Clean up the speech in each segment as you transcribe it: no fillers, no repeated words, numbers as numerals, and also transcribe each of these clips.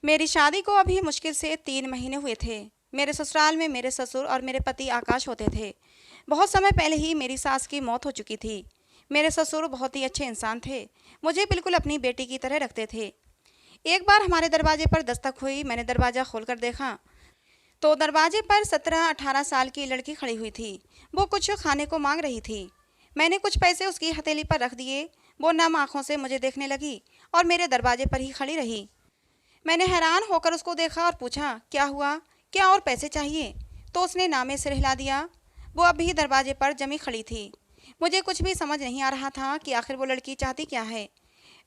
मेरी शादी को अभी मुश्किल से 3 महीने हुए थे। मेरे ससुराल में मेरे ससुर और मेरे पति आकाश होते थे। बहुत समय पहले ही मेरी सास की मौत हो चुकी थी। मेरे ससुर बहुत ही अच्छे इंसान थे, मुझे बिल्कुल अपनी बेटी की तरह रखते थे। एक बार हमारे दरवाजे पर दस्तक हुई। मैंने दरवाज़ा खोलकर देखा तो दरवाजे पर 17-18 साल की लड़की खड़ी हुई थी। वो कुछ खाने को मांग रही थी। मैंने कुछ पैसे उसकी हथेली पर रख दिए। वो नम आंखों से मुझे देखने लगी और मेरे दरवाजे पर ही खड़ी रही। मैंने हैरान होकर उसको देखा और पूछा, क्या हुआ, क्या और पैसे चाहिए? तो उसने नामे सिर हिला दिया। वो अब भी दरवाजे पर जमी खड़ी थी। मुझे कुछ भी समझ नहीं आ रहा था कि आखिर वो लड़की चाहती क्या है।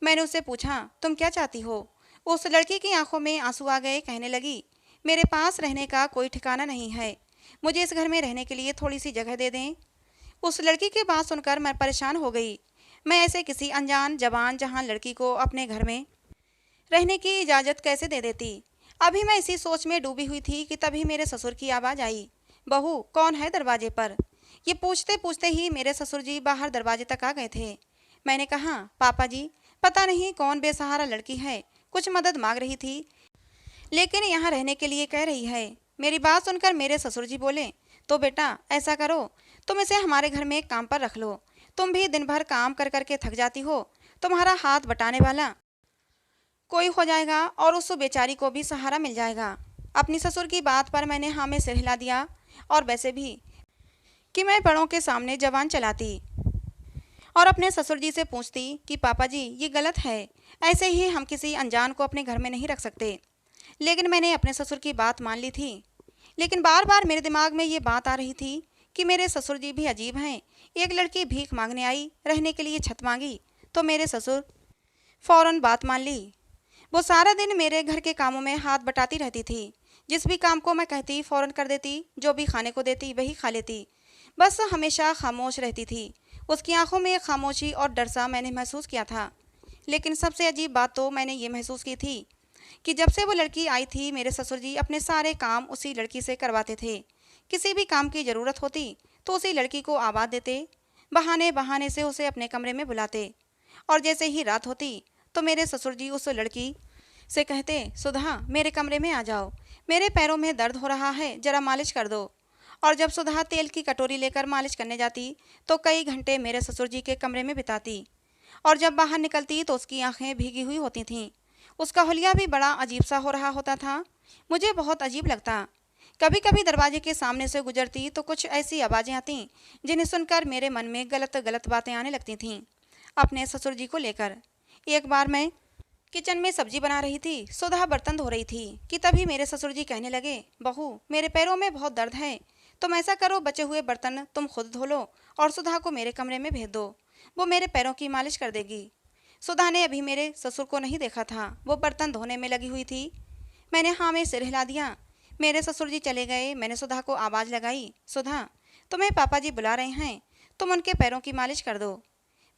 मैंने उससे पूछा, तुम क्या चाहती हो? उस लड़की की आंखों में आंसू आ गए। कहने लगी, मेरे पास रहने का कोई ठिकाना नहीं है, मुझे इस घर में रहने के लिए थोड़ी सी जगह दे दें। उस लड़की की बात सुनकर मैं परेशान हो गई। मैं ऐसे किसी अनजान जवान जहां लड़की को अपने घर में रहने की इजाज़त कैसे दे देती? अभी मैं इसी सोच में डूबी हुई थी कि तभी मेरे ससुर की आवाज़ आई, बहू कौन है दरवाजे पर? ये पूछते पूछते ही मेरे ससुर जी बाहर दरवाजे तक आ गए थे। मैंने कहा, पापा जी, पता नहीं कौन बेसहारा लड़की है, कुछ मदद मांग रही थी लेकिन यहाँ रहने के लिए कह रही है। मेरी बात सुनकर मेरे ससुर जी बोले, तो बेटा ऐसा करो, तुम इसे हमारे घर में काम पर रख लो। तुम भी दिन भर काम कर करके थक जाती हो, तुम्हारा हाथ बटाने वाला कोई हो जाएगा और उस बेचारी को भी सहारा मिल जाएगा। अपनी ससुर की बात पर मैंने हाँ में सिर हिला दिया। और वैसे भी कि मैं बड़ों के सामने जबान चलाती और अपने ससुर जी से पूछती कि पापा जी ये गलत है, ऐसे ही हम किसी अनजान को अपने घर में नहीं रख सकते। लेकिन मैंने अपने ससुर की बात मान ली थी। लेकिन बार बार मेरे दिमाग में ये बात आ रही थी कि मेरे ससुर जी भी अजीब हैं। एक लड़की भीख मांगने आई, रहने के लिए छत मांगी तो मेरे ससुर फौरन बात मान ली। वो सारा दिन मेरे घर के कामों में हाथ बटाती रहती थी। जिस भी काम को मैं कहती फौरन कर देती, जो भी खाने को देती वही खा लेती। बस हमेशा खामोश रहती थी। उसकी आंखों में खामोशी और डर सा मैंने महसूस किया था। लेकिन सबसे अजीब बात तो मैंने ये महसूस की थी कि जब से वो लड़की आई थी मेरे ससुर जी अपने सारे काम उसी लड़की से करवाते थे। किसी भी काम की ज़रूरत होती तो उसी लड़की को आवाज़ देते, बहाने बहाने से उसे अपने कमरे में बुलाते। और जैसे ही रात होती तो मेरे ससुर जी उस लड़की से कहते, सुधा मेरे कमरे में आ जाओ, मेरे पैरों में दर्द हो रहा है, जरा मालिश कर दो। और जब सुधा तेल की कटोरी लेकर मालिश करने जाती तो कई घंटे मेरे ससुर जी के कमरे में बिताती। और जब बाहर निकलती तो उसकी आंखें भीगी हुई होती थीं। उसका हुलिया भी बड़ा अजीब सा हो रहा होता था। मुझे बहुत अजीब लगता। कभी कभी दरवाजे के सामने से गुजरती तो कुछ ऐसी आवाज़ें आती जिन्हें सुनकर मेरे मन में गलत गलत बातें आने लगती थीं अपने ससुर जी को लेकर। एक बार मैं किचन में सब्जी बना रही थी, सुधा बर्तन धो रही थी कि तभी मेरे ससुर जी कहने लगे, बहू मेरे पैरों में बहुत दर्द है, तुम ऐसा करो बचे हुए बर्तन तुम खुद धो लो और सुधा को मेरे कमरे में भेज दो, वो मेरे पैरों की मालिश कर देगी। सुधा ने अभी मेरे ससुर को नहीं देखा था, वो बर्तन धोने में लगी हुई थी। मैंने हाँ में सिर हिला दिया। मेरे ससुर जी चले गए। मैंने सुधा को आवाज़ लगाई, सुधा तुम्हें पापा जी बुला रहे हैं, तुम उनके पैरों की मालिश कर दो।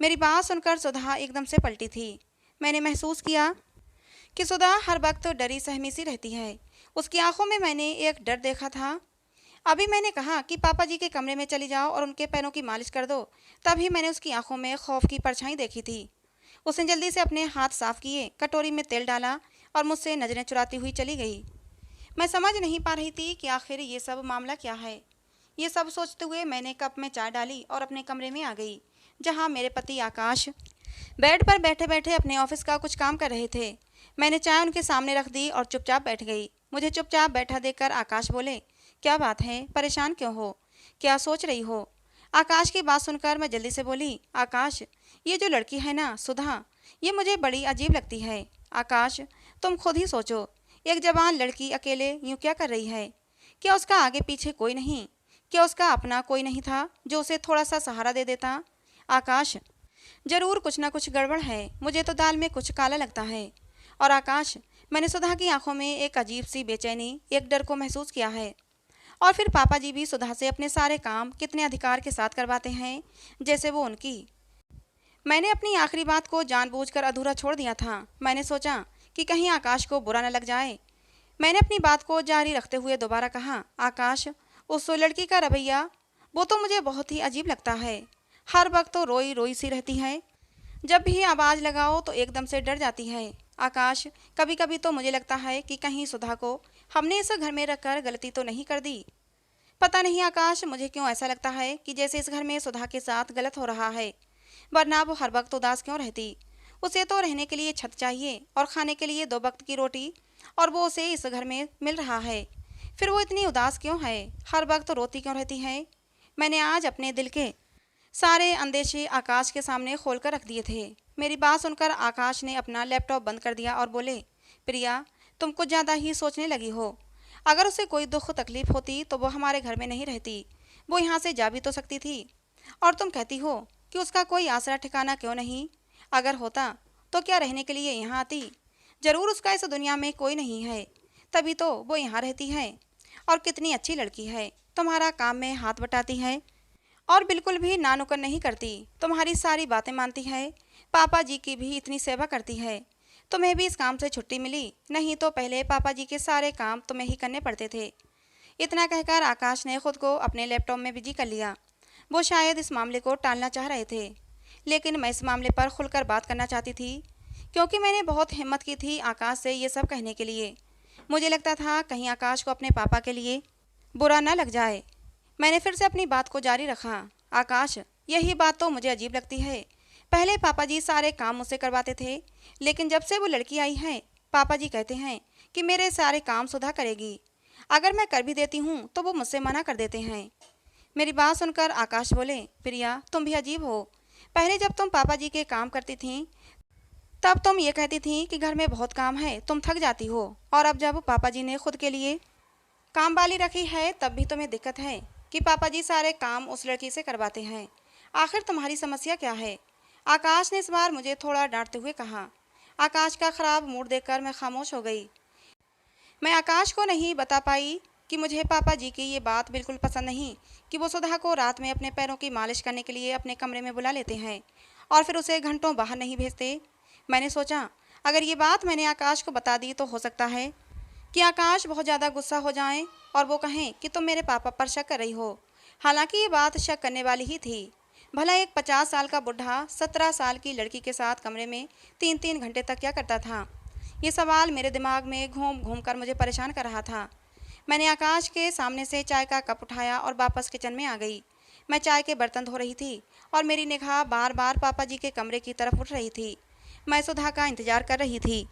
मेरी बात सुनकर सुधा एकदम से पलटी थी। मैंने महसूस किया कि सुधा हर वक्त डरी सहमी सी रहती है। उसकी आंखों में मैंने एक डर देखा था। अभी मैंने कहा कि पापा जी के कमरे में चली जाओ और उनके पैरों की मालिश कर दो, तभी मैंने उसकी आंखों में खौफ की परछाई देखी थी। उसने जल्दी से अपने हाथ साफ किए, कटोरी में तेल डाला और मुझसे नज़रें चुराती हुई चली गई। मैं समझ नहीं पा रही थी कि आखिर ये सब मामला क्या है। ये सब सोचते हुए मैंने कप में चाय डाली और अपने कमरे में आ गई, जहाँ मेरे पति आकाश बेड पर बैठे बैठे अपने ऑफिस का कुछ काम कर रहे थे। मैंने चाय उनके सामने रख दी और चुपचाप बैठ गई। मुझे चुपचाप बैठा देखकर आकाश बोले, क्या बात है, परेशान क्यों हो, क्या सोच रही हो? आकाश की बात सुनकर मैं जल्दी से बोली, आकाश ये जो लड़की है ना सुधा, ये मुझे बड़ी अजीब लगती है। आकाश तुम खुद ही सोचो, एक जवान लड़की अकेले यूँ क्या कर रही है? क्या उसका आगे पीछे कोई नहीं? क्या उसका अपना कोई नहीं था जो उसे थोड़ा सा सहारा दे देता? आकाश जरूर कुछ ना कुछ गड़बड़ है, मुझे तो दाल में कुछ काला लगता है। और आकाश मैंने सुधा की आंखों में एक अजीब सी बेचैनी, एक डर को महसूस किया है। और फिर पापा जी भी सुधा से अपने सारे काम कितने अधिकार के साथ करवाते हैं, जैसे वो उनकी। मैंने अपनी आखिरी बात को जानबूझकर अधूरा छोड़ दिया था। मैंने सोचा कि कहीं आकाश को बुरा न लग जाए। मैंने अपनी बात को जारी रखते हुए दोबारा कहा, आकाश उस लड़की का रवैया वो तो मुझे बहुत ही अजीब लगता है। हर वक्त तो रोई रोई सी रहती है, जब भी आवाज़ लगाओ तो एकदम से डर जाती है। आकाश, कभी कभी तो मुझे लगता है कि कहीं सुधा को हमने इस घर में रखकर गलती तो नहीं कर दी। पता नहीं आकाश, मुझे क्यों ऐसा लगता है कि जैसे इस घर में सुधा के साथ गलत हो रहा है, वरना वो हर वक्त उदास क्यों रहती। उसे तो रहने के लिए छत चाहिए और खाने के लिए 2 वक्त की रोटी, और वो उसे इस घर में मिल रहा है। फिर वो इतनी उदास क्यों है, हर वक्त रोती क्यों रहती है। मैंने आज अपने दिल के सारे अंदेशे आकाश के सामने खोलकर रख दिए थे। मेरी बात सुनकर आकाश ने अपना लैपटॉप बंद कर दिया और बोले, प्रिया, तुम कुछ ज़्यादा ही सोचने लगी हो। अगर उसे कोई दुख तकलीफ होती तो वो हमारे घर में नहीं रहती, वो यहाँ से जा भी तो सकती थी। और तुम कहती हो कि उसका कोई आसरा ठिकाना क्यों नहीं। अगर होता तो क्या रहने के लिए यहाँ आती। जरूर उसका इस दुनिया में कोई नहीं है, तभी तो वो यहाँ रहती है। और कितनी अच्छी लड़की है, तुम्हारा काम में हाथ बटाती है और बिल्कुल भी नानुकर नहीं करती, तुम्हारी सारी बातें मानती है, पापा जी की भी इतनी सेवा करती है। तुम्हें भी इस काम से छुट्टी मिली, नहीं तो पहले पापा जी के सारे काम तुम्हें ही करने पड़ते थे। इतना कहकर आकाश ने खुद को अपने लैपटॉप में बिजी कर लिया। वो शायद इस मामले को टालना चाह रहे थे, लेकिन मैं इस मामले पर खुलकर बात करना चाहती थी, क्योंकि मैंने बहुत हिम्मत की थी आकाश से ये सब कहने के लिए। मुझे लगता था कहीं आकाश को अपने पापा के लिए बुरा न लग जाए। मैंने फिर से अपनी बात को जारी रखा, आकाश, यही बात तो मुझे अजीब लगती है। पहले पापा जी सारे काम मुझसे करवाते थे, लेकिन जब से वो लड़की आई है, पापा जी कहते हैं कि मेरे सारे काम सुधा करेगी। अगर मैं कर भी देती हूँ तो वो मुझसे मना कर देते हैं। मेरी बात सुनकर आकाश बोले, प्रिया, तुम भी अजीब हो। पहले जब तुम पापा जी के काम करती थी, तब तुम ये कहती थी कि घर में बहुत काम है, तुम थक जाती हो। और अब जब पापा जी ने खुद के लिए काम वाली रखी है, तब भी तुम्हें दिक्कत है कि पापा जी सारे काम उस लड़की से करवाते हैं। आखिर तुम्हारी समस्या क्या है। आकाश ने इस बार मुझे थोड़ा डांटते हुए कहा। आकाश का खराब मूड देखकर मैं खामोश हो गई। मैं आकाश को नहीं बता पाई कि मुझे पापा जी की ये बात बिल्कुल पसंद नहीं कि वो सुधा को रात में अपने पैरों की मालिश करने के लिए अपने कमरे में बुला लेते हैं और फिर उसे घंटों बाहर नहीं भेजते। मैंने सोचा, अगर ये बात मैंने आकाश को बता दी तो हो सकता है कि आकाश बहुत ज़्यादा गुस्सा हो जाएं और वो कहें कि तुम मेरे पापा पर शक कर रही हो। हालांकि ये बात शक करने वाली ही थी। भला एक 50 साल का बुढ़ा 17 साल की लड़की के साथ कमरे में 3-3 घंटे तक क्या करता था। ये सवाल मेरे दिमाग में घूम घूम कर मुझे परेशान कर रहा था। मैंने आकाश के सामने से चाय का कप उठाया और वापस किचन में आ गई। मैं चाय के बर्तन धो रही थी और मेरी निगाह बार बार पापा जी के कमरे की तरफ उठ रही थी। मैं सुधा का इंतजार कर रही थी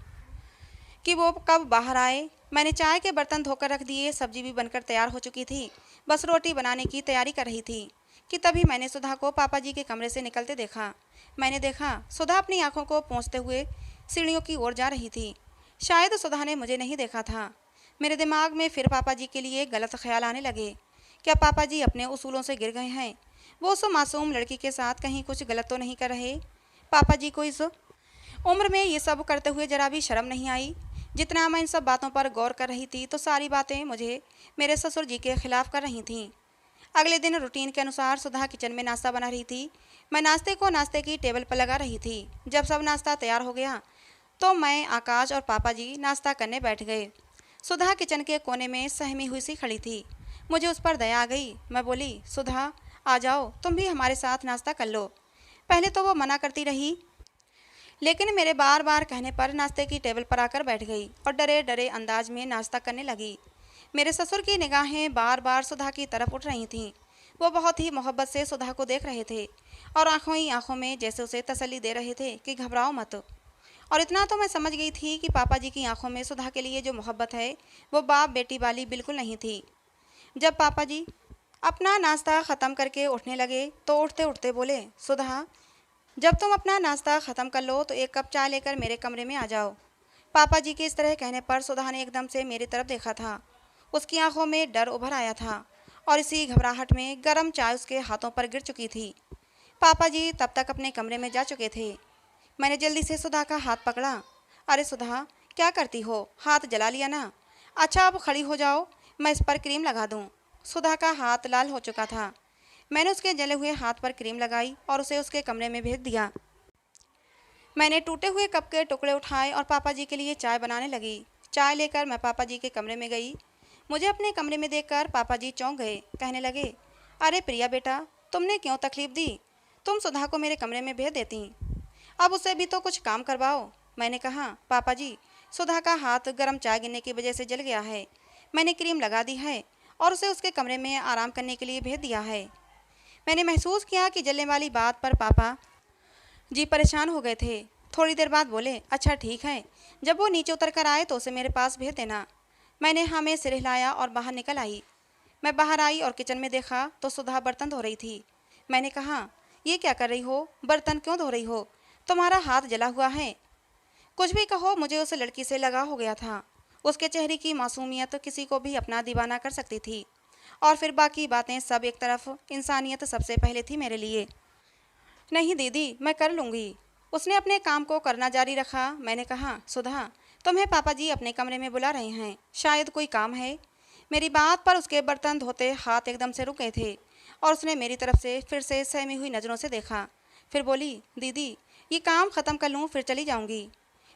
कि वो कब बाहर आए। मैंने चाय के बर्तन धोकर रख दिए, सब्जी भी बनकर तैयार हो चुकी थी, बस रोटी बनाने की तैयारी कर रही थी कि तभी मैंने सुधा को पापा जी के कमरे से निकलते देखा। मैंने देखा सुधा अपनी आंखों को पोंछते हुए सीढ़ियों की ओर जा रही थी। शायद सुधा ने मुझे नहीं देखा था। मेरे दिमाग में फिर पापा जी के लिए गलत ख्याल आने लगे। क्या पापा जी अपने उसूलों से गिर गए हैं। वो उस मासूम लड़की के साथ कहीं कुछ गलत तो नहीं कर रहे। पापा जी को इस उम्र में ये सब करते हुए जरा भी शर्म नहीं आई। जितना मैं इन सब बातों पर गौर कर रही थी तो सारी बातें मुझे मेरे ससुर जी के खिलाफ कर रही थीं। अगले दिन रूटीन के अनुसार सुधा किचन में नाश्ता बना रही थी। मैं नाश्ते को नाश्ते की टेबल पर लगा रही थी। जब सब नाश्ता तैयार हो गया तो मैं, आकाश और पापा जी नाश्ता करने बैठ गए। सुधा किचन के कोने में सहमी हुई सी खड़ी थी। मुझे उस पर दया आ गई। मैं बोली, सुधा, आ जाओ, तुम भी हमारे साथ नाश्ता कर लो। पहले तो वो मना करती रही, लेकिन मेरे बार बार कहने पर नाश्ते की टेबल पर आकर बैठ गई और डरे डरे अंदाज में नाश्ता करने लगी। मेरे ससुर की निगाहें बार बार सुधा की तरफ उठ रही थीं। वो बहुत ही मोहब्बत से सुधा को देख रहे थे और आंखों ही आंखों में जैसे उसे तसल्ली दे रहे थे कि घबराओ मत। और इतना तो मैं समझ गई थी कि पापा जी की आंखों में सुधा के लिए जो मोहब्बत है वो बाप बेटी वाली बिल्कुल नहीं थी। जब पापा जी अपना नाश्ता ख़त्म करके उठने लगे तो उठते उठते बोले, सुधा, जब तुम अपना नाश्ता ख़त्म कर लो तो 1 कप चाय लेकर मेरे कमरे में आ जाओ। पापा जी के इस तरह कहने पर सुधा ने एकदम से मेरी तरफ देखा था। उसकी आंखों में डर उभर आया था और इसी घबराहट में गर्म चाय उसके हाथों पर गिर चुकी थी। पापा जी तब तक अपने कमरे में जा चुके थे। मैंने जल्दी से सुधा का हाथ पकड़ा। अरे सुधा, क्या करती हो, हाथ जला लिया ना। अच्छा, अब खड़ी हो जाओ, मैं इस पर क्रीम लगा दूँ। सुधा का हाथ लाल हो चुका था। मैंने उसके जले हुए हाथ पर क्रीम लगाई और उसे उसके कमरे में भेज दिया। मैंने टूटे हुए कप के टुकड़े उठाए और पापा जी के लिए चाय बनाने लगी। चाय लेकर मैं पापा जी के कमरे में गई। मुझे अपने कमरे में देखकर पापा जी चौंक गए। कहने लगे, अरे प्रिया बेटा, तुमने क्यों तकलीफ दी। तुम सुधा को मेरे कमरे में भेज देती, अब उसे भी तो कुछ काम करवाओ। मैंने कहा, पापा जी, सुधा का हाथ गर्म चाय गिरने की वजह से जल गया है। मैंने क्रीम लगा दी है और उसे उसके कमरे में आराम करने के लिए भेज दिया है। मैंने महसूस किया कि जलने वाली बात पर पापा जी परेशान हो गए थे। थोड़ी देर बाद बोले, अच्छा ठीक है, जब वो नीचे उतर कर आए तो उसे मेरे पास भेज देना। मैंने हाँ में सिर हिलाया और बाहर निकल आई। मैं बाहर आई और किचन में देखा तो सुधा बर्तन धो रही थी। मैंने कहा, ये क्या कर रही हो? बर्तन क्यों धो रही हो? तुम्हारा हाथ जला हुआ है। कुछ भी कहो, मुझे उस लड़की से लगा हो गया था। उसके चेहरे की मासूमियत किसी को भी अपना दीवाना कर सकती थी। और फिर बाकी बातें सब एक तरफ, इंसानियत सबसे पहले थी मेरे लिए। नहीं दीदी, मैं कर लूँगी। उसने अपने काम को करना जारी रखा। मैंने कहा, सुधा, तुम्हें पापा जी अपने कमरे में बुला रहे हैं, शायद कोई काम है। मेरी बात पर उसके बर्तन धोते हाथ एकदम से रुक गए थे और उसने मेरी तरफ से फिर से सहमी हुई नज़रों से देखा। फिर बोली, दीदी, ये काम ख़त्म कर लूँ फिर चली जाऊँगी।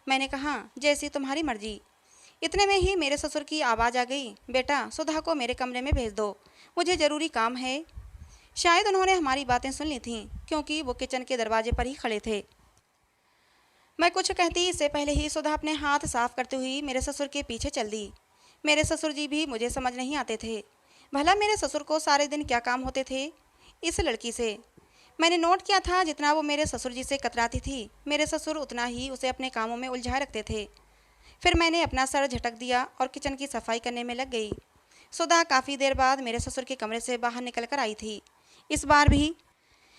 मैंने कहा, जैसी तुम्हारी मर्जी। इतने में ही मेरे ससुर की आवाज़ आ गई, बेटा, सुधा को मेरे कमरे में भेज दो, मुझे ज़रूरी काम है। शायद उन्होंने हमारी बातें सुन ली थीं, क्योंकि वो किचन के दरवाजे पर ही खड़े थे। मैं कुछ कहती इससे पहले ही सुधा अपने हाथ साफ करते हुई मेरे ससुर के पीछे चल दी। मेरे ससुर जी भी मुझे समझ नहीं आते थे। भला मेरे ससुर को सारे दिन क्या काम होते थे इस लड़की से? मैंने नोट किया था, जितना वो मेरे ससुर जी से कतराती थी, मेरे ससुर उतना ही उसे अपने कामों में उलझाए रखते थे। फिर मैंने अपना सर झटक दिया और किचन की सफाई करने में लग गई। सुधा काफ़ी देर बाद मेरे ससुर के कमरे से बाहर निकल कर आई थी। इस बार भी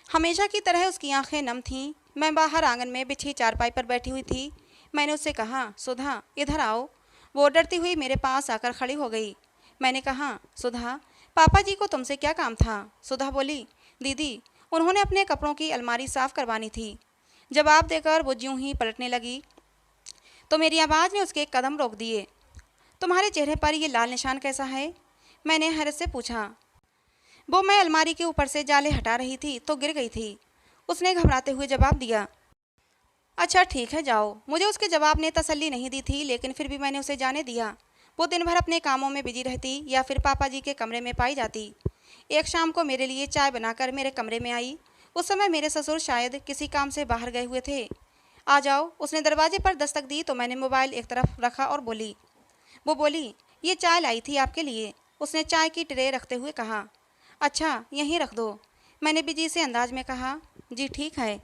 हमेशा की तरह उसकी आंखें नम थीं। मैं बाहर आंगन में बिछी चारपाई पर बैठी हुई थी। मैंने उससे कहा, सुधा, इधर आओ। वो डरती हुई मेरे पास आकर खड़ी हो गई। मैंने कहा, सुधा, पापा जी को तुमसे क्या काम था? सुधा बोली, दीदी, उन्होंने अपने कपड़ों की अलमारी साफ करवानी थी। जवाब देकर वो ज्यों ही पलटने लगी तो मेरी आवाज़ ने उसके कदम रोक दिए। तुम्हारे चेहरे पर ये लाल निशान कैसा है? मैंने हैरत से पूछा। वो मैं अलमारी के ऊपर से जाले हटा रही थी तो गिर गई थी, उसने घबराते हुए जवाब दिया। अच्छा ठीक है, जाओ। मुझे उसके जवाब ने तसल्ली नहीं दी थी, लेकिन फिर भी मैंने उसे जाने दिया। वो दिन भर अपने कामों में बिजी रहती या फिर पापा जी के कमरे में पाई जाती। एक शाम को मेरे लिए चाय बनाकर मेरे कमरे में आई। उस समय मेरे ससुर शायद किसी काम से बाहर गए हुए थे। आ जाओ। उसने दरवाजे पर दस्तक दी तो मैंने मोबाइल एक तरफ रखा और बोली। वो बोली, ये चाय लाई थी आपके लिए। उसने चाय की ट्रे रखते हुए कहा। अच्छा, यहीं रख दो, मैंने बिजी से अंदाज में कहा। जी ठीक है।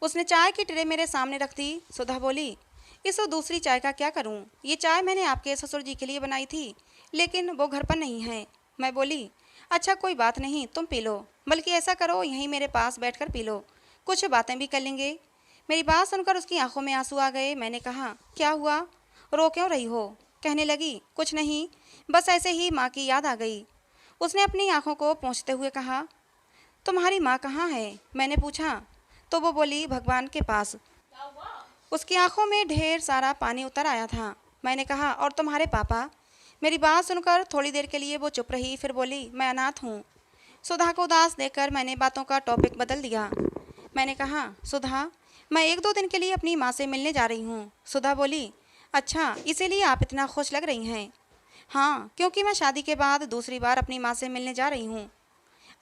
उसने चाय की ट्रे मेरे सामने रख दी। सुधा बोली, इस दूसरी चाय का क्या करूं? ये चाय मैंने आपके ससुर जी के लिए बनाई थी, लेकिन वो घर पर नहीं है। मैं बोली, अच्छा कोई बात नहीं, तुम पी लो। बल्कि ऐसा करो, यहीं मेरे पास बैठकर पी लो, कुछ बातें भी कर लेंगे। मेरी बात सुनकर उसकी आंखों में आंसू आ गए। मैंने कहा, क्या हुआ? रो क्यों रही हो? कहने लगी, कुछ नहीं, बस ऐसे ही माँ की याद आ गई। उसने अपनी आंखों को पोंछते हुए कहा, तुम्हारी माँ कहाँ है? मैंने पूछा तो वो बोली, भगवान के पास। उसकी आंखों में ढेर सारा पानी उतर आया था। मैंने कहा, और तुम्हारे पापा? मेरी बात सुनकर थोड़ी देर के लिए वो चुप रही, फिर बोली, मैं अनाथ हूँ। सुधा को उदास देखकर मैंने बातों का टॉपिक बदल दिया। मैंने कहा, सुधा, मैं 1-2 दिन के लिए अपनी माँ से मिलने जा रही हूँ। सुधा बोली, अच्छा, इसीलिए आप इतना खुश लग रही हैं? हाँ, क्योंकि मैं शादी के बाद दूसरी बार अपनी माँ से मिलने जा रही हूँ।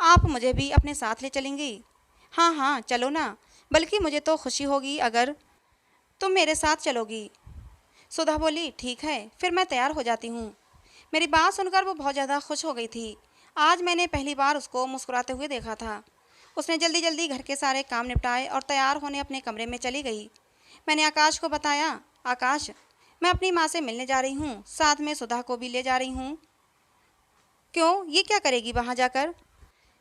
आप मुझे भी अपने साथ ले चलेंगी? हाँ हाँ, चलो ना, बल्कि मुझे तो खुशी होगी अगर तुम मेरे साथ चलोगी। सुधा बोली, ठीक है, फिर मैं तैयार हो जाती हूँ। मेरी बात सुनकर वो बहुत ज़्यादा खुश हो गई थी। आज मैंने पहली बार उसको मुस्कुराते हुए देखा था। उसने जल्दी जल्दी घर के सारे काम निपटाए और तैयार होने अपने कमरे में चली गई। मैंने आकाश को बताया, आकाश, मैं अपनी माँ से मिलने जा रही हूँ, साथ में सुधा को भी ले जा रही हूँ। क्यों, ये क्या करेगी वहाँ जाकर?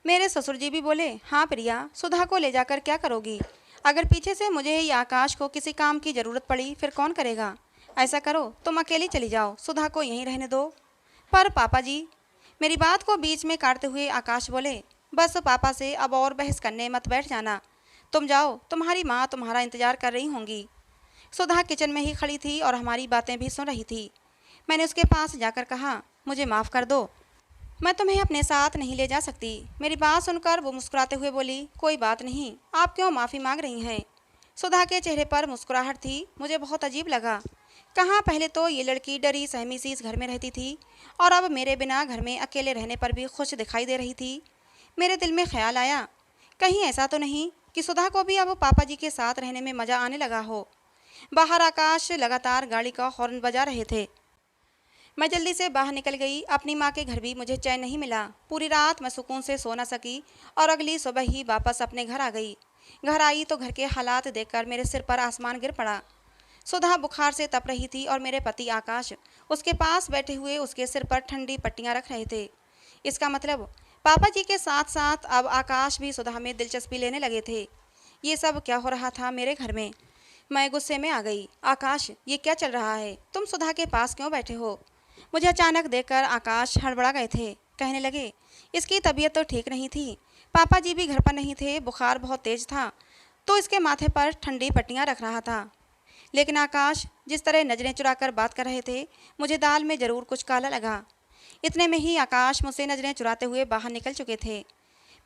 मेरे ससुर जी भी बोले, हाँ प्रिया, सुधा को ले जाकर क्या करोगी? अगर पीछे से मुझे या आकाश को किसी काम की ज़रूरत पड़ी फिर कौन करेगा? ऐसा करो, तुम अकेली चली जाओ, सुधा को यहीं रहने दो। पर पापा जी, मेरी बात को बीच में काटते हुए आकाश बोले, बस पापा से अब और बहस करने मत बैठ जाना। तुम जाओ, तुम्हारी माँ तुम्हारा इंतजार कर रही होंगी। सुधा किचन में ही खड़ी थी और हमारी बातें भी सुन रही थी। मैंने उसके पास जाकर कहा, मुझे माफ़ कर दो, मैं तुम्हें अपने साथ नहीं ले जा सकती। मेरी बात सुनकर वो मुस्कुराते हुए बोली, कोई बात नहीं, आप क्यों माफ़ी मांग रही हैं? सुधा के चेहरे पर मुस्कुराहट थी। मुझे बहुत अजीब लगा। कहाँ पहले तो ये लड़की डरी सहमी सी इस घर में रहती थी और अब मेरे बिना घर में अकेले रहने पर भी खुश दिखाई दे रही थी। मेरे दिल में ख्याल आया, कहीं ऐसा तो नहीं कि सुधा को भी अब पापा जी के साथ रहने में मज़ा आने लगा हो। बाहर आकाश लगातार गाड़ी का हॉर्न बजा रहे थे। मैं जल्दी से बाहर निकल गई। अपनी माँ के घर भी मुझे चैन नहीं मिला। पूरी रात मैं सुकून से सो न सकी और अगली सुबह ही वापस अपने घर आ गई। घर आई तो घर के हालात देखकर मेरे सिर पर आसमान गिर पड़ा। सुधा बुखार से तप रही थी और मेरे पति आकाश उसके पास बैठे हुए उसके सिर पर ठंडी पट्टियां रख रहे थे। इसका मतलब पापा जी के साथ साथ अब आकाश भी सुधा में दिलचस्पी लेने लगे थे। ये सब क्या हो रहा था मेरे घर में? मैं गुस्से में आ गई। आकाश, ये क्या चल रहा है? तुम सुधा के पास क्यों बैठे हो? मुझे अचानक देखकर आकाश हड़बड़ा गए थे। कहने लगे, इसकी तबीयत तो ठीक नहीं थी, पापा जी भी घर पर नहीं थे, बुखार बहुत तेज था तो इसके माथे पर ठंडी पट्टियां रख रहा था। लेकिन आकाश जिस तरह नजरें चुराकर बात कर रहे थे, मुझे दाल में जरूर कुछ काला लगा। इतने में ही आकाश मुझसे नजरें चुराते हुए बाहर निकल चुके थे।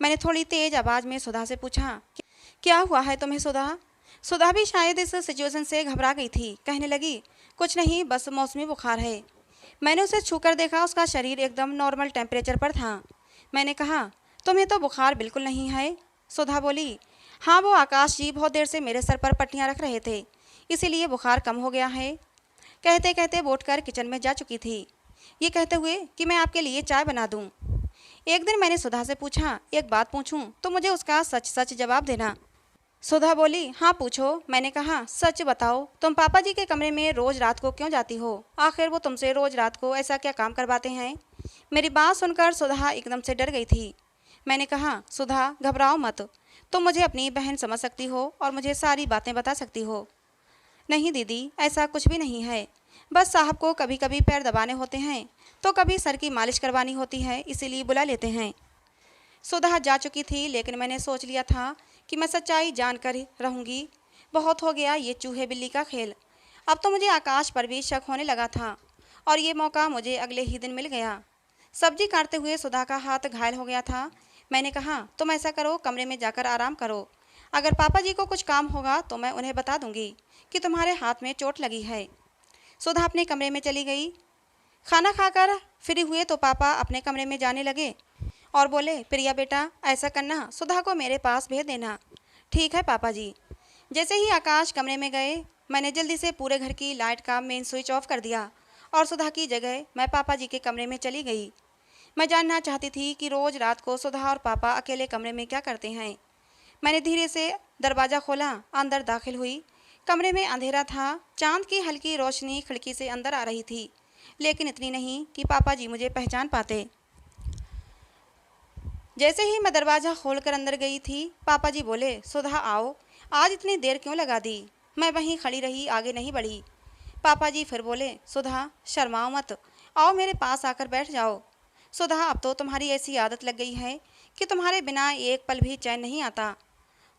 मैंने थोड़ी तेज आवाज में सुधा से पूछा, क्या हुआ है तुम्हें सुधा? सुधा भी शायद इस सिचुएशन से घबरा गई थी। कहने लगी, कुछ नहीं, बस मौसमी बुखार है। मैंने उसे छूकर देखा, उसका शरीर एकदम नॉर्मल टेम्परेचर पर था। मैंने कहा, तुम्हें तो बुखार बिल्कुल नहीं है। सुधा बोली, हाँ, वो आकाश जी बहुत देर से मेरे सर पर पट्टियाँ रख रहे थे, इसीलिए बुखार कम हो गया है। कहते कहते वो उठकर किचन में जा चुकी थी, ये कहते हुए कि मैं आपके लिए चाय बना दूँ। एक दिन मैंने सुधा से पूछा, एक बात पूछूं तो मुझे उसका सच सच जवाब देना। सुधा बोली, हाँ पूछो। मैंने कहा, सच बताओ, तुम पापा जी के कमरे में रोज रात को क्यों जाती हो? आखिर वो तुमसे रोज रात को ऐसा क्या काम करवाते हैं? मेरी बात सुनकर सुधा एकदम से डर गई थी। मैंने कहा, सुधा घबराओ मत, तुम मुझे अपनी बहन समझ सकती हो और मुझे सारी बातें बता सकती हो। नहीं दीदी, ऐसा कुछ भी नहीं है, बस साहब को कभी कभी पैर दबाने होते हैं तो कभी सर की मालिश करवानी होती है, इसीलिए बुला लेते हैं। सुधा जा चुकी थी, लेकिन मैंने सोच लिया था कि मैं सच्चाई जानकर ही रहूंगी। बहुत हो गया ये चूहे बिल्ली का खेल। अब तो मुझे आकाश पर भी शक होने लगा था और ये मौका मुझे अगले ही दिन मिल गया। सब्जी काटते हुए सुधा का हाथ घायल हो गया था। मैंने कहा, तुम ऐसा करो, कमरे में जाकर आराम करो। अगर पापा जी को कुछ काम होगा तो मैं उन्हें बता दूंगी कि तुम्हारे हाथ में चोट लगी है। सुधा अपने कमरे में चली गई। खाना खाकर फ्री हुए तो पापा अपने कमरे में जाने लगे और बोले, प्रिया बेटा, ऐसा करना, सुधा को मेरे पास भेज देना। ठीक है पापा जी। जैसे ही आकाश कमरे में गए, मैंने जल्दी से पूरे घर की लाइट का मेन स्विच ऑफ कर दिया और सुधा की जगह मैं पापा जी के कमरे में चली गई। मैं जानना चाहती थी कि रोज रात को सुधा और पापा अकेले कमरे में क्या करते हैं। मैंने धीरे से दरवाज़ा खोला, अंदर दाखिल हुई। कमरे में अंधेरा था, चांद की हल्की रोशनी खिड़की से अंदर आ रही थी, लेकिन इतनी नहीं कि पापा जी मुझे पहचान पाते। जैसे ही मैं दरवाज़ा खोलकर अंदर गई थी, पापा जी बोले, सुधा आओ, आज इतनी देर क्यों लगा दी? मैं वहीं खड़ी रही, आगे नहीं बढ़ी। पापा जी फिर बोले, सुधा शर्माओ मत, आओ मेरे पास आकर बैठ जाओ। सुधा, अब तो तुम्हारी ऐसी आदत लग गई है कि तुम्हारे बिना एक पल भी चैन नहीं आता।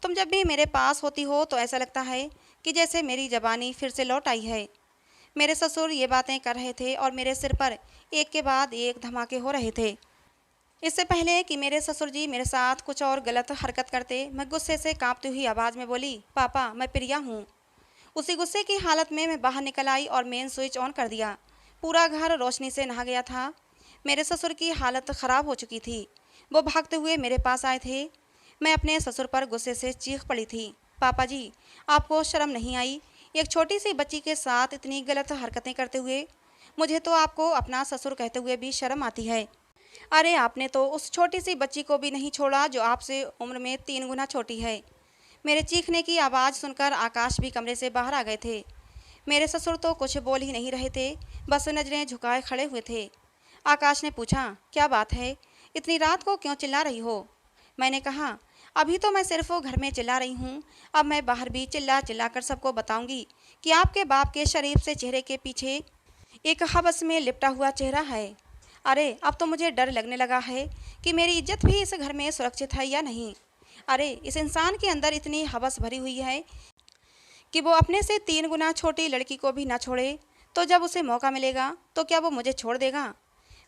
तुम जब भी मेरे पास होती हो तो ऐसा लगता है कि जैसे मेरी जवानी फिर से लौट आई है। मेरे ससुर ये बातें कर रहे थे और मेरे सिर पर एक के बाद एक धमाके हो रहे थे। इससे पहले कि मेरे ससुर जी मेरे साथ कुछ और गलत हरकत करते, मैं गुस्से से कांपती हुई आवाज़ में बोली, पापा मैं प्रिया हूँ। उसी गुस्से की हालत में मैं बाहर निकल आई और मेन स्विच ऑन कर दिया। पूरा घर रोशनी से नहा गया था। मेरे ससुर की हालत ख़राब हो चुकी थी। वो भागते हुए मेरे पास आए थे। मैं अपने ससुर पर गुस्से से चीख पड़ी थी, पापा जी आपको शर्म नहीं आई एक छोटी सी बच्ची के साथ इतनी गलत हरकतें करते हुए? मुझे तो आपको अपना ससुर कहते हुए भी शर्म आती है। अरे आपने तो उस छोटी सी बच्ची को भी नहीं छोड़ा जो आपसे उम्र में 3 गुना छोटी है। मेरे चीखने की आवाज़ सुनकर आकाश भी कमरे से बाहर आ गए थे। मेरे ससुर तो कुछ बोल ही नहीं रहे थे, बस नजरें झुकाए खड़े हुए थे। आकाश ने पूछा, क्या बात है, इतनी रात को क्यों चिल्ला रही हो? मैंने कहा, अभी तो मैं सिर्फ घर में चिल्ला रही हूँ, अब मैं बाहर भी चिल्ला चिल्ला कर सबको बताऊंगी कि आपके बाप के शरीफ से चेहरे के पीछे एक हवस में लिपटा हुआ चेहरा है। अरे अब तो मुझे डर लगने लगा है कि मेरी इज्जत भी इस घर में सुरक्षित है या नहीं। अरे इस इंसान के अंदर इतनी हवस भरी हुई है कि वो अपने से 3 गुना छोटी लड़की को भी ना छोड़े, तो जब उसे मौका मिलेगा तो क्या वो मुझे छोड़ देगा?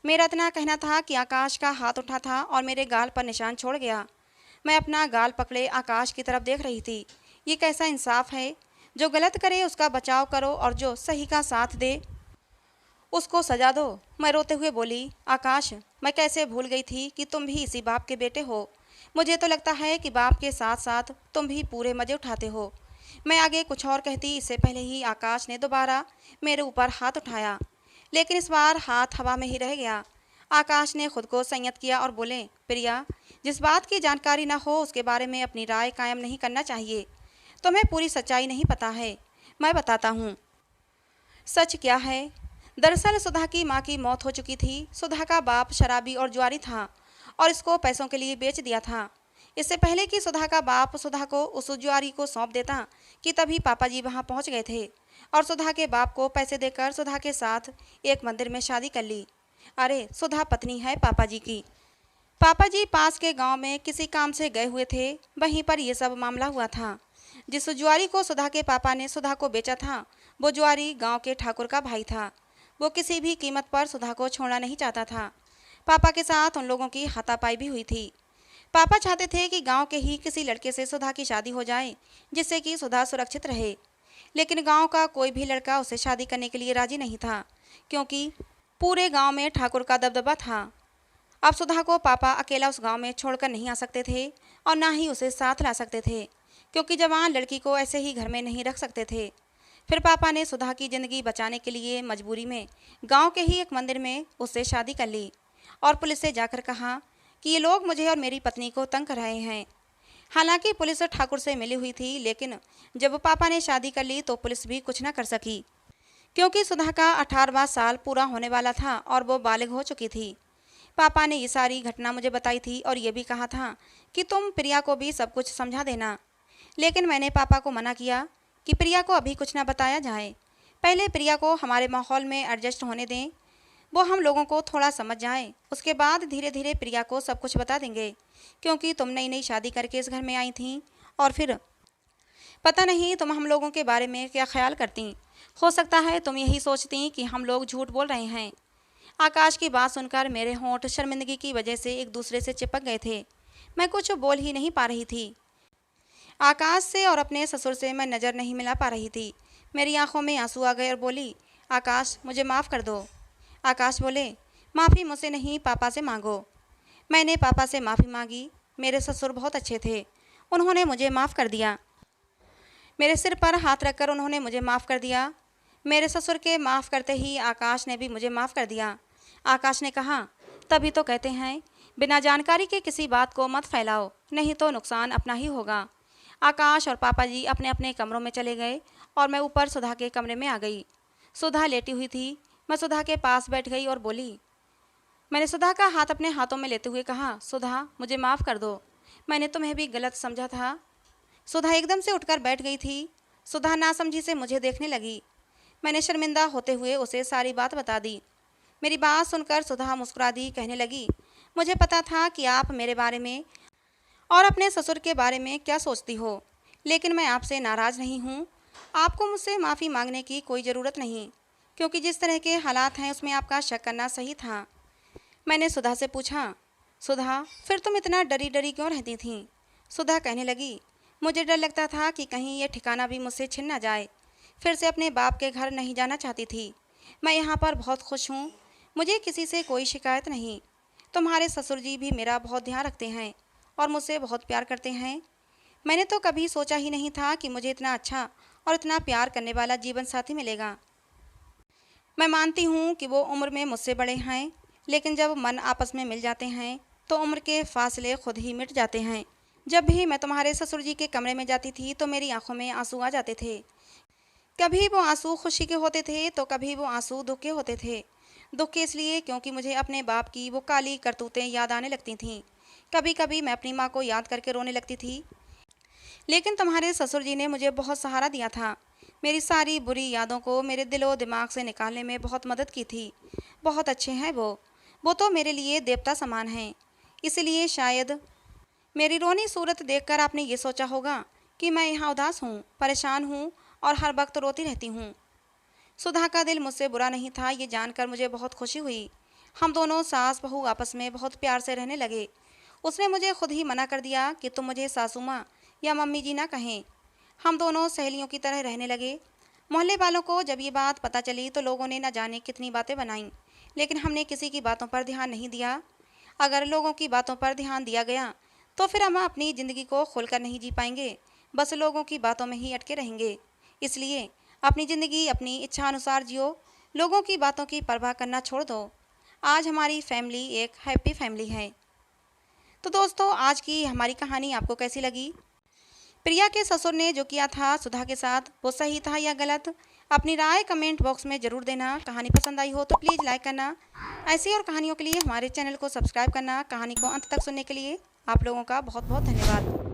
मेरा इतना कहना था कि आकाश का हाथ उठा था और मेरे गाल पर निशान छोड़ गया। मैं अपना गाल पकड़े आकाश की तरफ देख रही थी। ये कैसा इंसाफ है, जो गलत करे उसका बचाव करो और जो सही का साथ दे उसको सजा दो। मैं रोते हुए बोली, आकाश मैं कैसे भूल गई थी कि तुम भी इसी बाप के बेटे हो। मुझे तो लगता है कि बाप के साथ साथ तुम भी पूरे मज़े उठाते हो। मैं आगे कुछ और कहती इससे पहले ही आकाश ने दोबारा मेरे ऊपर हाथ उठाया, लेकिन इस बार हाथ हवा में ही रह गया। आकाश ने खुद को संयत किया और बोले, प्रिया, जिस बात की जानकारी ना हो उसके बारे में अपनी राय कायम नहीं करना चाहिए। तुम्हें पूरी सच्चाई नहीं पता है, मैं बताता हूँ। सच क्या है? दरअसल सुधा की माँ की मौत हो चुकी थी। सुधा का बाप शराबी और जुआरी था और इसको पैसों के लिए बेच दिया था। इससे पहले कि सुधा का बाप सुधा को उस जुआरी को सौंप देता कि तभी पापा जी वहाँ पहुँच गए थे और सुधा के बाप को पैसे देकर सुधा के साथ एक मंदिर में शादी कर ली। अरे, सुधा पत्नी है पापा जी की। पापा जी पास के गांव में किसी काम से गए हुए थे, वहीं पर यह सब मामला हुआ था। जिस जुआरी को सुधा के पापा ने सुधा को बेचा था, वो जुआरी गांव के ठाकुर का भाई था। वो किसी भी कीमत पर सुधा को छोड़ना नहीं चाहता था। पापा के साथ उन लोगों की हाथापाई भी हुई थी। पापा चाहते थे कि गांव के ही किसी लड़के से सुधा की शादी हो जाए, जिससे कि सुधा सुरक्षित रहे। लेकिन गांव का कोई भी लड़का उसे शादी करने के लिए राजी नहीं था, क्योंकि पूरे गांव में ठाकुर का दबदबा था। अब सुधा को पापा अकेला उस गांव में छोड़कर नहीं आ सकते थे और ना ही उसे साथ ला सकते थे, क्योंकि जवान लड़की को ऐसे ही घर में नहीं रख सकते थे। फिर पापा ने सुधा की ज़िंदगी बचाने के लिए मजबूरी में गांव के ही एक मंदिर में उससे शादी कर ली और पुलिस से जाकर कहा कि ये लोग मुझे और मेरी पत्नी को तंग कर रहे हैं। हालांकि पुलिस ठाकुर से मिली हुई थी, लेकिन जब पापा ने शादी कर ली तो पुलिस भी कुछ न कर सकी, क्योंकि सुधा का 18वां साल पूरा होने वाला था और वो बालिग हो चुकी थी। पापा ने ये सारी घटना मुझे बताई थी और ये भी कहा था कि तुम प्रिया को भी सब कुछ समझा देना। लेकिन मैंने पापा को मना किया कि प्रिया को अभी कुछ ना बताया जाए, पहले प्रिया को हमारे माहौल में एडजस्ट होने दें, वो हम लोगों को थोड़ा समझ जाए, उसके बाद धीरे धीरे प्रिया को सब कुछ बता देंगे। क्योंकि तुम नई नई शादी करके इस घर में आई थी और फिर पता नहीं तुम हम लोगों के बारे में क्या ख्याल करती। हो सकता है तुम यही सोचती कि हम लोग झूठ बोल रहे हैं। आकाश की बात सुनकर मेरे होंठ शर्मिंदगी की वजह से एक दूसरे से चिपक गए थे। मैं कुछ बोल ही नहीं पा रही थी। आकाश से और अपने ससुर से मैं नज़र नहीं मिला पा रही थी। मेरी आंखों में आंसू आ गए और बोली, आकाश, मुझे माफ़ कर दो। आकाश बोले, माफ़ी मुझसे नहीं, पापा से मांगो। मैंने पापा से माफ़ी मांगी। मेरे ससुर बहुत अच्छे थे, उन्होंने मुझे माफ़ कर दिया। मेरे सिर पर हाथ रखकर उन्होंने मुझे माफ़ कर दिया। मेरे ससुर के माफ़ करते ही आकाश ने भी मुझे माफ़ कर दिया। आकाश ने कहा, तभी तो कहते हैं बिना जानकारी के किसी बात को मत फैलाओ, नहीं तो नुकसान अपना ही होगा। आकाश और पापा जी अपने अपने कमरों में चले गए और मैं ऊपर सुधा के कमरे में आ गई। सुधा लेटी हुई थी। मैं सुधा के पास बैठ गई और बोली, मैंने सुधा का हाथ अपने हाथों में लेते हुए कहा, सुधा, मुझे माफ़ कर दो, मैंने तुम्हें भी गलत समझा था। सुधा एकदम से उठकर बैठ गई थी। सुधा नासमझी से मुझे देखने लगी। मैंने शर्मिंदा होते हुए उसे सारी बात बता दी। मेरी बात सुनकर सुधा मुस्कुरा दी, कहने लगी, मुझे पता था कि आप मेरे बारे में और अपने ससुर के बारे में क्या सोचती हो, लेकिन मैं आपसे नाराज़ नहीं हूँ। आपको मुझसे माफ़ी मांगने की कोई ज़रूरत नहीं, क्योंकि जिस तरह के हालात हैं उसमें आपका शक करना सही था। मैंने सुधा से पूछा, सुधा, फिर तुम इतना डरी डरी क्यों रहती थीं? सुधा कहने लगी, मुझे डर लगता था कि कहीं ये ठिकाना भी मुझसे छिन ना जाए। फिर से अपने बाप के घर नहीं जाना चाहती थी। मैं यहाँ पर बहुत खुश हूँ, मुझे किसी से कोई शिकायत नहीं। तुम्हारे ससुर जी भी मेरा बहुत ध्यान रखते हैं और मुझसे बहुत प्यार करते हैं। मैंने तो कभी सोचा ही नहीं था कि मुझे इतना अच्छा और इतना प्यार करने वाला जीवन साथी मिलेगा। मैं मानती हूँ कि वो उम्र में मुझसे बड़े हैं, लेकिन जब मन आपस में मिल जाते हैं तो उम्र के फासले खुद ही मिट जाते हैं। जब भी मैं तुम्हारे ससुर जी के कमरे में जाती थी तो मेरी आंखों में आंसू आ जाते थे। कभी वो आंसू खुशी के होते थे तो कभी वो आंसू दुख के होते थे। दुख के इसलिए क्योंकि मुझे अपने बाप की वो काली करतूतें याद आने लगती थीं। कभी कभी मैं अपनी माँ को याद करके रोने लगती थी। लेकिन तुम्हारे ससुर जी ने मुझे बहुत सहारा दिया था। मेरी सारी बुरी यादों को मेरे दिलो दिमाग से निकालने में बहुत मदद की थी। बहुत अच्छे हैं वो तो मेरे लिए देवता समान हैं। इसलिए शायद मेरी रोनी सूरत देखकर आपने ये सोचा होगा कि मैं यहाँ उदास हूँ, परेशान हूँ और हर वक्त रोती रहती हूँ। सुधा का दिल मुझसे बुरा नहीं था, ये जानकर मुझे बहुत खुशी हुई। हम दोनों सास बहू आपस में बहुत प्यार से रहने लगे। उसने मुझे खुद ही मना कर दिया कि तुम मुझे सासू माँ या मम्मी जी ना कहें। हम दोनों सहेलियों की तरह रहने लगे। मोहल्ले वालों को जब ये बात पता चली तो लोगों ने न जाने कितनी बातें बनाईं, लेकिन हमने किसी की बातों पर ध्यान नहीं दिया। अगर लोगों की बातों पर ध्यान दिया गया तो फिर हम अपनी ज़िंदगी को खुलकर नहीं जी पाएंगे, बस लोगों की बातों में ही अटके रहेंगे। इसलिए अपनी ज़िंदगी अपनी इच्छा अनुसार जियो, लोगों की बातों की परवाह करना छोड़ दो। आज हमारी फैमिली एक हैप्पी फैमिली है। तो दोस्तों, आज की हमारी कहानी आपको कैसी लगी? प्रिया के ससुर ने जो किया था सुधा के साथ, वो सही था या गलत? अपनी राय कमेंट बॉक्स में ज़रूर देना। कहानी पसंद आई हो तो प्लीज़ लाइक करना। ऐसी और कहानियों के लिए हमारे चैनल को सब्सक्राइब करना। कहानी को अंत तक सुनने के लिए आप लोगों का बहुत बहुत धन्यवाद।